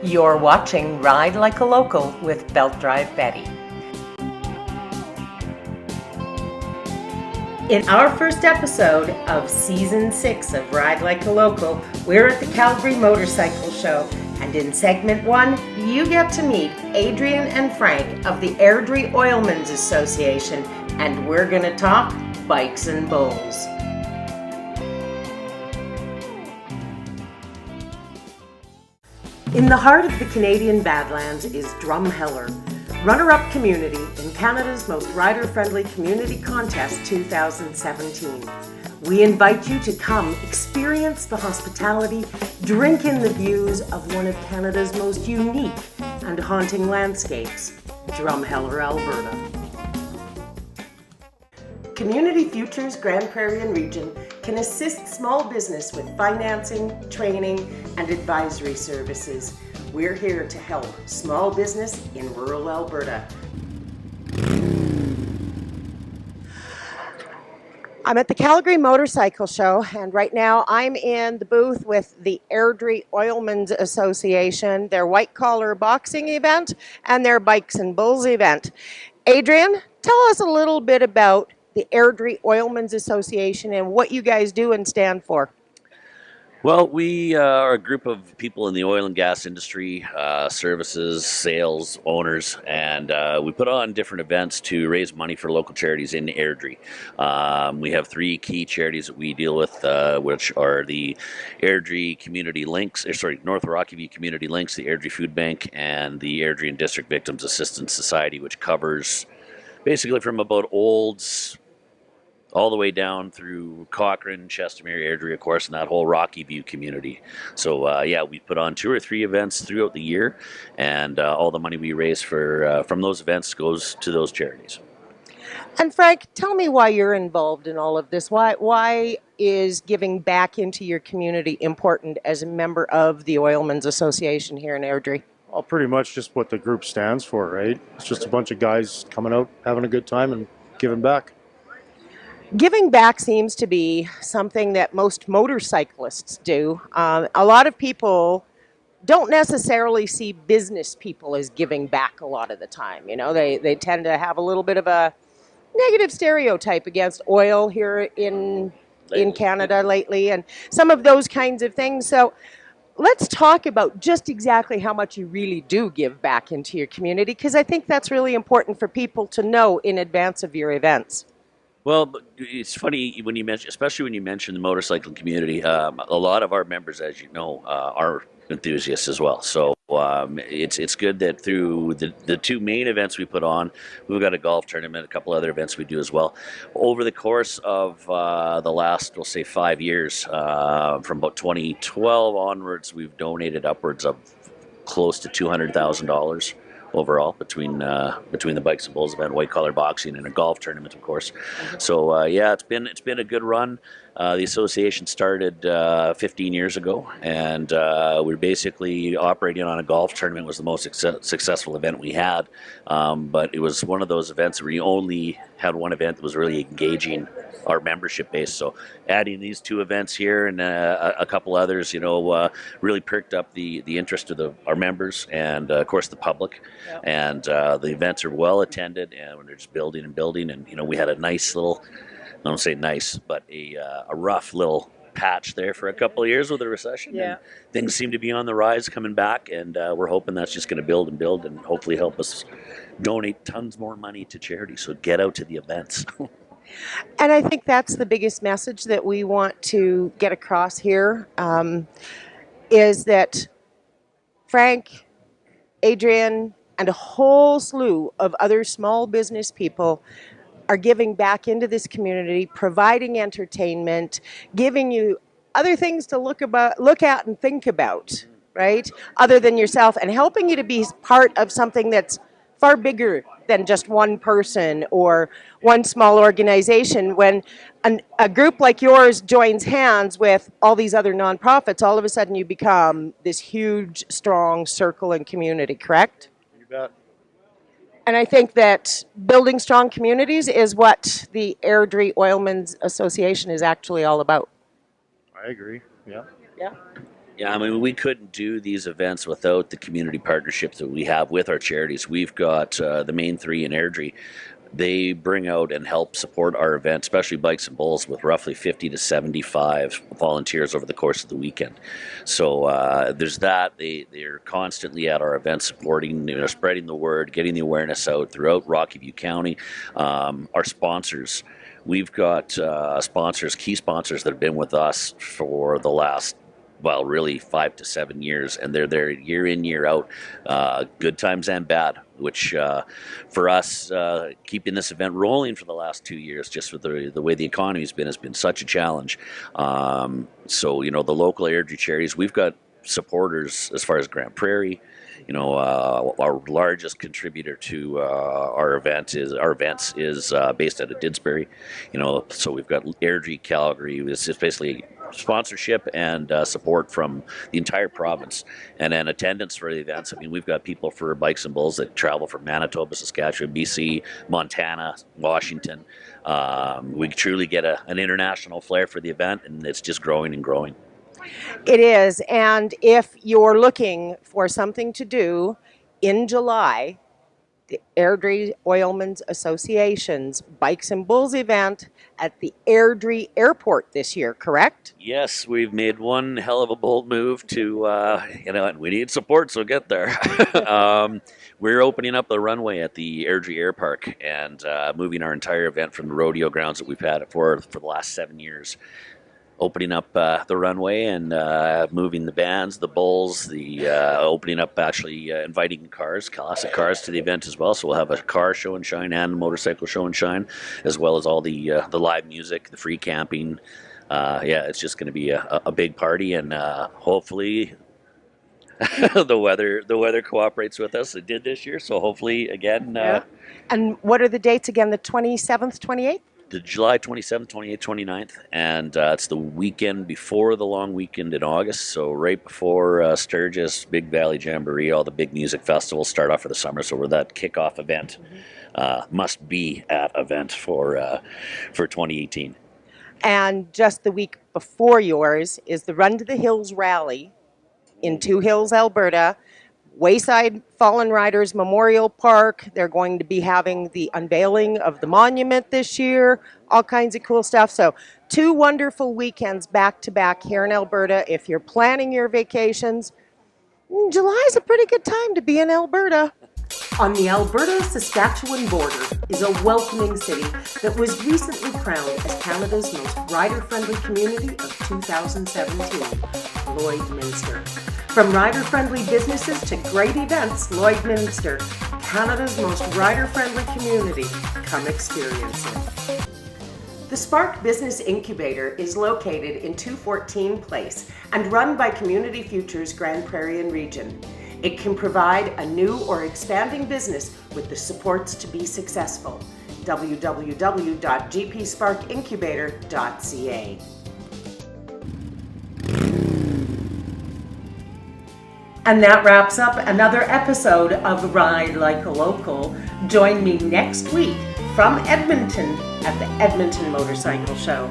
You're watching Ride Like a Local with Belt Drive Betty. In our first episode of Season 6 of Ride Like a Local, we're at the Calgary Motorcycle Show, and in Segment 1, you get to meet Adrian and Frank of the Airdrie Oilmen Association, and we're going to talk bikes and bulls. In the heart of the Canadian Badlands is Drumheller, runner-up community in Canada's most rider-friendly community contest 2017. We invite you to come experience the hospitality, drink in the views of one of Canada's most unique and haunting landscapes, Drumheller, Alberta. Community Futures Grand Prairie and Region can assist small business with financing, training, and advisory services. We're here to help small business in rural Alberta. I'm at the Calgary Motorcycle Show, and right now I'm in the booth with the Airdrie Oilmen Association, their white collar boxing event, and their Bikes and Bulls event. Adrian, tell us a little bit about the Airdrie Oilmen Association and what you guys do and stand for. Well, we are a group of people in the oil and gas industry, services, sales, owners, and we put on different events to raise money for local charities in Airdrie. We have three key charities that we deal with, which are the Airdrie Community Links, North Rockyview Community Links, the Airdrie Food Bank, and the Airdrie and District Victims Assistance Society, which covers basically from about Olds all the way down through Cochrane, Chestermere, Airdrie, of course, and that whole Rockyview community. So, we put on 2 or 3 events throughout the year, and all the money we raise from those events goes to those charities. And Frank, tell me why you're involved in all of this. Why is giving back into your community important as a member of the Oilmen's Association here in Airdrie? Well, pretty much just what the group stands for, right? It's just a bunch of guys coming out, having a good time, and giving back. Giving back seems to be something that most motorcyclists do. A lot of people don't necessarily see business people as giving back a lot of the time. You know, they tend to have a little bit of a negative stereotype against oil here in Canada lately, and some of those kinds of things. So let's talk about just exactly how much you really do give back into your community, because I think that's really important for people to know in advance of your events. Well, it's funny when you mention, especially when you mention the motorcycling community. A lot of our members, as you know, are enthusiasts as well. So it's good that through the 2 main events we put on, we've got a golf tournament, a couple other events we do as well. Over the course of the last, we'll say 5 years, from about 2012 onwards, we've donated upwards of close to $200,000. Overall, between the Bikes and Bulls event, white collar boxing, and a golf tournament, of course. So it's been a good run. The association started 15 years ago, and we're basically operating on a golf tournament. Was the most successful event we had, but it was one of those events where you only had one event that was really engaging our membership base. So adding these 2 events here and a couple others, really perked up the interest of our members and of course the public. Yeah. And the events are well attended, and they're just building and building. And we had a nice little, I don't say nice, but a rough little patch there for a couple of years with the recession. Yeah. And things seem to be on the rise, coming back, and we're hoping that's just going to build and build, and hopefully help us donate tons more money to charity. So get out to the events. And I think that's the biggest message that we want to get across here, is that Frank, Adrian, and a whole slew of other small business people are giving back into this community, providing entertainment, giving you other things to look at and think about, right? Other than yourself, and helping you to be part of something that's far bigger than just one person or one small organization. When a group like yours joins hands with all these other nonprofits, all of a sudden you become this huge, strong circle and community, correct? You bet. And I think that building strong communities is what the Airdrie Oilmen's Association is actually all about. I agree, yeah. Yeah. Yeah, I mean, we couldn't do these events without the community partnerships that we have with our charities. We've got the main three in Airdrie. They bring out and help support our event, especially Bikes and Bulls, with roughly 50 to 75 volunteers over the course of the weekend. So there's that. They're constantly at our events supporting, spreading the word, getting the awareness out throughout Rockyview County. Our sponsors. We've got sponsors, key sponsors that have been with us for the last really 5 to 7 years, and they're there year in, year out, good times and bad, which for us, keeping this event rolling for the last 2 years, just with the way the economy has been such a challenge. So, the local Airdrie charities, we've got supporters as far as Grand Prairie. Our largest contributor to our events is based out of Didsbury. So we've got Airdrie, Calgary. It's basically sponsorship and support from the entire province, and then attendance for the events. I mean, we've got people for Bikes and Bulls that travel from Manitoba, Saskatchewan, BC, Montana, Washington. We truly get an international flair for the event, and it's just growing and growing. It is, and if you're looking for something to do in July, the Airdrie Oilmen's Association's Bikes and Bulls event at the Airdrie Airport this year, correct? Yes, we've made one hell of a bold move to, and we need support, so get there. We're opening up the runway at the Airdrie Air Park and moving our entire event from the rodeo grounds that we've had it for the last 7 years. Opening up the runway and moving the bands, the bulls, opening up, actually inviting classic cars to the event as well. So we'll have a car show and shine and a motorcycle show and shine, as well as all the live music, the free camping. It's just going to be a big party, and hopefully the weather cooperates with us. It did this year, so hopefully again. And what are the dates again? The 27th, 28th? The July 27th, 28th, 29th, and it's the weekend before the long weekend in August, so right before Sturgis, Big Valley Jamboree, all the big music festivals start off for the summer, so we're that kickoff event, must-be-at event for 2018. And just the week before yours is the Run to the Hills Rally in Two Hills, Alberta, Wayside Fallen Riders Memorial Park. They're going to be having the unveiling of the monument this year, all kinds of cool stuff. So 2 wonderful weekends back to back here in Alberta. If you're planning your vacations, July is a pretty good time to be in Alberta. On the Alberta-Saskatchewan border is a welcoming city that was recently crowned as Canada's most rider-friendly community of 2017, Lloydminster. From rider-friendly businesses to great events, Lloydminster, Canada's most rider-friendly community. Come experience it. The Spark Business Incubator is located in 214 Place and run by Community Futures Grand Prairie and Region. It can provide a new or expanding business with the supports to be successful. www.gpsparkincubator.ca. And that wraps up another episode of Ride Like a Local. Join me next week from Edmonton at the Edmonton Motorcycle Show.